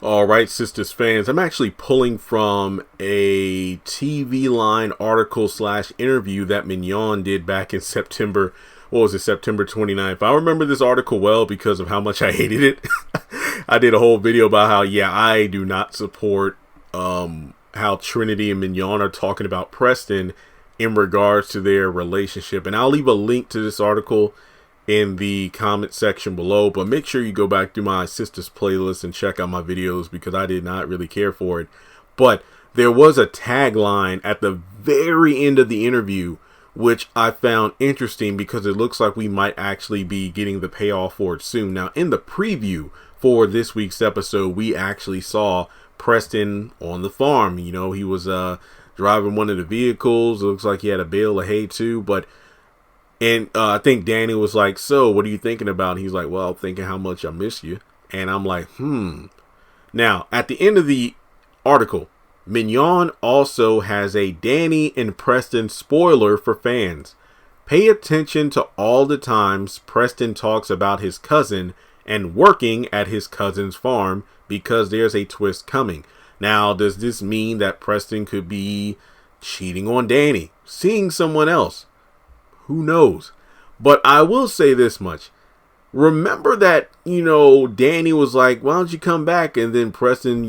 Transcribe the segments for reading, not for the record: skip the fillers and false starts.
All right, Sistas fans, I'm actually pulling from a TV Line article / interview that Mignon did back in September. What was it, September 29th? I remember this article well because of how much I hated it. I did a whole video about how, I do not support how Trinity and Mignon are talking about Preston in regards to their relationship. And I'll leave a link to this article in the comment section below, but make sure you go back to my Sistas playlist and check out my videos because I did not really care for it. But there was a tagline at the very end of the interview which I found interesting because it looks like we might actually be getting the payoff for it soon. Now, in the preview for this week's episode, we actually saw Preston on the farm. You know, he was driving one of the vehicles. It looks like he had a bale of hay too, And I think Danni was like, so what are you thinking about? And he's like, well, I'm thinking how much I miss you. And I'm like, Now, at the end of the article, Mignon also has a Danni and Preston spoiler for fans. Pay attention to all the times Preston talks about his cousin and working at his cousin's farm because there's a twist coming. Now, does this mean that Preston could be cheating on Danni, seeing someone else? Who knows? But I will say this much. Remember that, Danni was like, why don't you come back? And then Preston,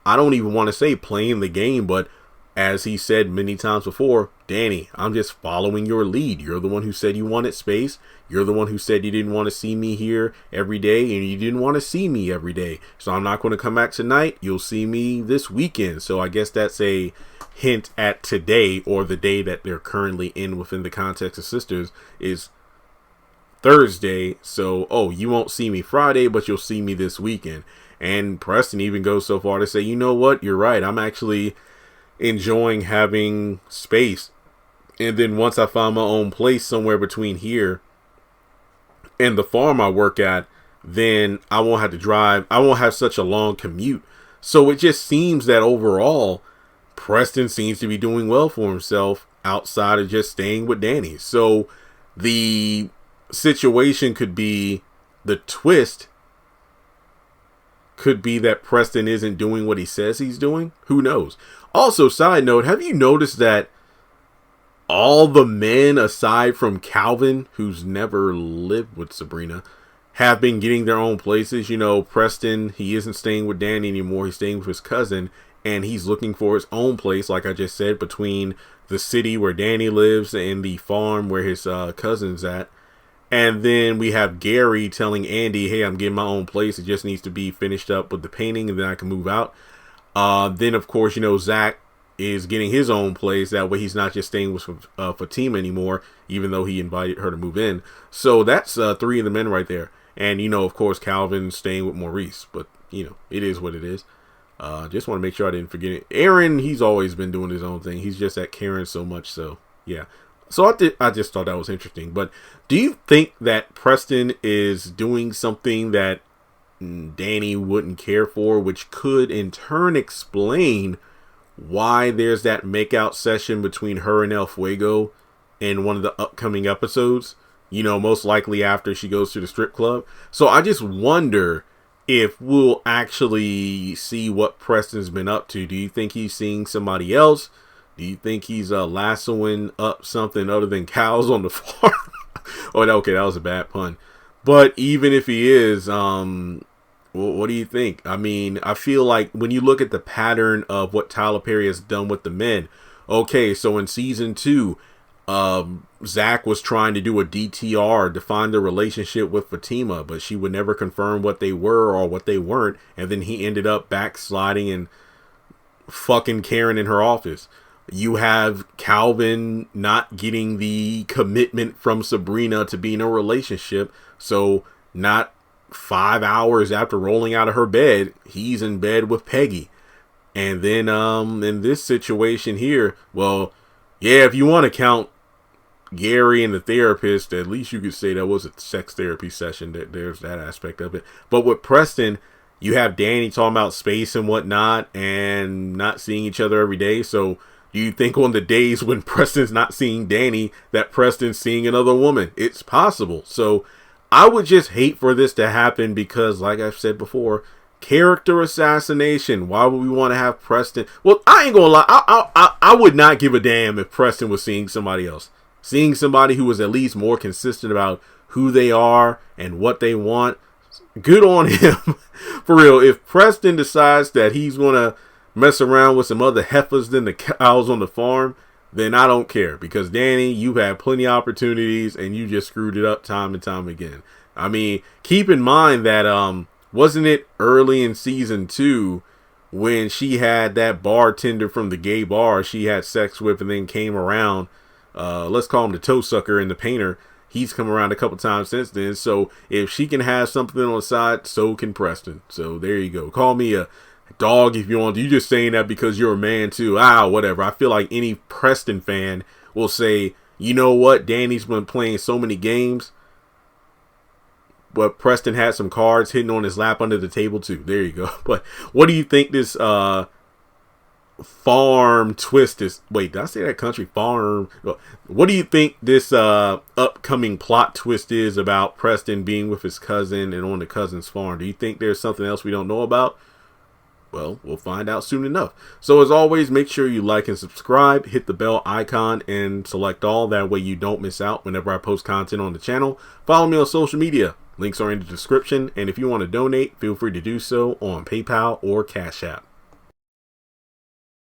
I don't even want to say playing the game, but as he said many times before, Danni, I'm just following your lead. You're the one who said you wanted space. You're the one who said you didn't want to see me here every day, and you didn't want to see me every day. So I'm not going to come back tonight. You'll see me this weekend. So I guess that's a hint at today, or the day that they're currently in within the context of Sisters is Thursday. So, you won't see me Friday, but you'll see me this weekend. And Preston even goes so far to say, you know what? You're right. I'm actually enjoying having space. And then once I find my own place somewhere between here and the farm I work at, then I won't have to drive. I won't have such a long commute. So it just seems that overall, Preston seems to be doing well for himself outside of just staying with Danni. So the situation could be, the twist could be that Preston isn't doing what he says he's doing. Who knows? Also, side note, have you noticed that all the men aside from Calvin, who's never lived with Sabrina, have been getting their own places? Preston, he isn't staying with Danni anymore. He's staying with his cousin, and he's looking for his own place, like I just said, between the city where Danni lives and the farm where his cousin's at. And then we have Gary telling Andy, hey, I'm getting my own place. It just needs to be finished up with the painting, and then I can move out. Then, of course, Zach is getting his own place. That way he's not just staying with Fatima anymore, even though he invited her to move in. So that's 3 of the men right there. And, of course, Calvin's staying with Maurice. But, it is what it is. Just want to make sure I didn't forget it. Aaron, he's always been doing his own thing. He's just at Karen so much. So, yeah. So I just thought that was interesting. But do you think that Preston is doing something that Danni wouldn't care for, which could in turn explain why there's that makeout session between her and El Fuego in one of the upcoming episodes? Most likely after she goes to the strip club. So I just wonder if we'll actually see what Preston's been up to. Do you think he's seeing somebody else? Do you think he's lassoing up something other than cows on the farm? Okay, that was a bad pun. But even if he is, what do you think? I mean, I feel like when you look at the pattern of what Tyler Perry has done with the men, okay, so in season 2, Zach was trying to do a DTR, define the relationship with Fatima, but she would never confirm what they were or what they weren't, and then he ended up backsliding and fucking Karen in her office. You have Calvin not getting the commitment from Sabrina to be in a relationship. So not 5 hours after rolling out of her bed, he's in bed with Peggy. And then in this situation here, well, yeah, if you want to count Gary and the therapist, at least you could say that was a sex therapy session. There's that aspect of it. But with Preston, you have Danni talking about space and whatnot and not seeing each other every day. So do you think on the days when Preston's not seeing Danni, that Preston's seeing another woman? It's possible. So I would just hate for this to happen because, like I've said before, Character assassination. Why would we want to have Preston? Well, I ain't gonna lie. I would not give a damn if Preston was seeing somebody else. Seeing somebody who was at least more consistent about who they are and what they want. Good on him. For real. If Preston decides that he's gonna mess around with some other heifers than the cows on the farm, then I don't care. Because Danni, you've had plenty of opportunities and you just screwed it up time and time again. I mean, keep in mind that wasn't it early in season 2 when she had that bartender from the gay bar she had sex with and then came around, let's call him the toe sucker and the painter. He's come around a couple times since then. So if she can have something on the side, so can Preston. So there you go. Call me a dog if you want. You just saying that because you're a man too. Whatever. I feel like any Preston fan will say, you know what? Danny's been playing so many games. But Preston had some cards hidden on his lap under the table too. There you go. But what do you think this farm twist is? Wait, did I say that country farm? What do you think this upcoming plot twist is about Preston being with his cousin and on the cousin's farm? Do you think there's something else we don't know about? Well, we'll find out soon enough. So as always, make sure you like and subscribe, hit the bell icon and select all. That way you don't miss out whenever I post content on the channel. Follow me on social media. Links are in the description. And if you want to donate, feel free to do so on PayPal or Cash App.